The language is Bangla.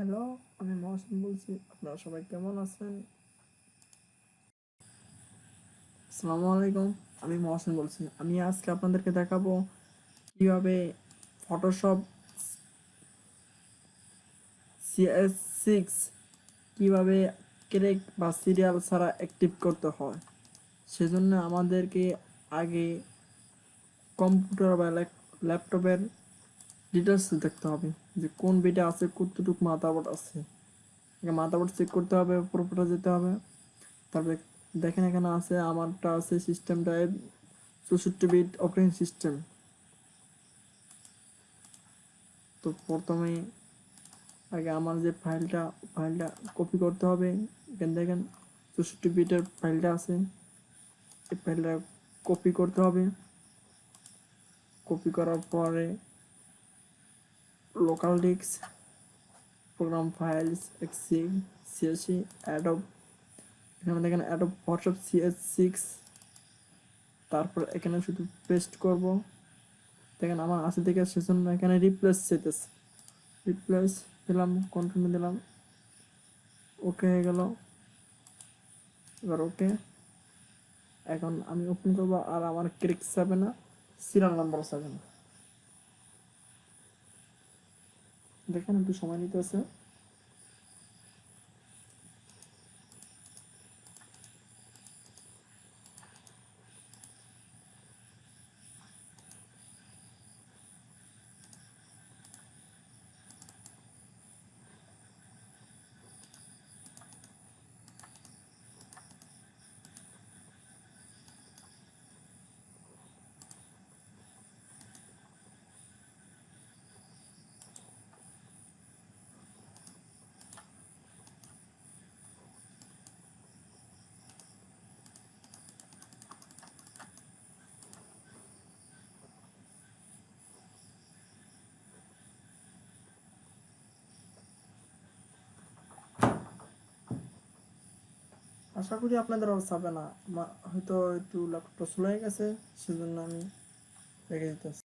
হ্যালো, আমি মহসিন বলছি। আপনারা সবাই কেমন আছেন? আসসালামু আলাইকুম। আমি মহসিন বলছি। আমি আজকে আপনাদেরকে দেখাবো কিভাবে ফটোশপ cs6 কিভাবে ক্রেক বা সিরিয়াল ছাড়া অ্যাক্টিভ করতে হয়। সেজন্য আমাদেরকে আগে কম্পিউটার বা ল্যাপটপের ডিটেলস দেখতে হবে, যে কোন বিটে আছে, কতটুকু মাদারবোর্ড আছে। মাদারবোর্ড চেক করতে হবে, পুরোপুরি যেতে হবে। তারপরে দেখেন এখানে আছে, আমারটা আছে system type 64 bit operating system. তো প্রথমে আগে আমার যে ফাইলটা কপি করতে হবে। এখানে দেখেন 64 বিটের ফাইলটা আছে, এই ফাইলটা কপি করতে হবে। কপি করার পরে লোকাল ডিস্ক, প্রোগ্রাম ফাইলস, এক্সিং, সিএসি, অ্যাডব। এখানে দেখেন অ্যাডব ফটোশপ cs6। তারপর এখানে শুধু পেস্ট করব। দেখেন আমার আছে দেখে সেজন্য এখানে রিপ্লেস চাইতেছে। রিপ্লেস দিলাম, কন্টিনিউ দিলাম, ওকে হয়ে গেল। এবার ওকে, এখন আমি ওপেন করবো, আর আমার ক্লিক যাবে না, সিরিয়াল নাম্বার যাবে না। দেখেন একটু সময় নিতে আছে। আশা করি আপনাদের অবস্থা হবে না। হয়তো একটু ল্যাপটপটা স্লো হয়ে গেছে, সেজন্য আমি রেখে দিতেছি।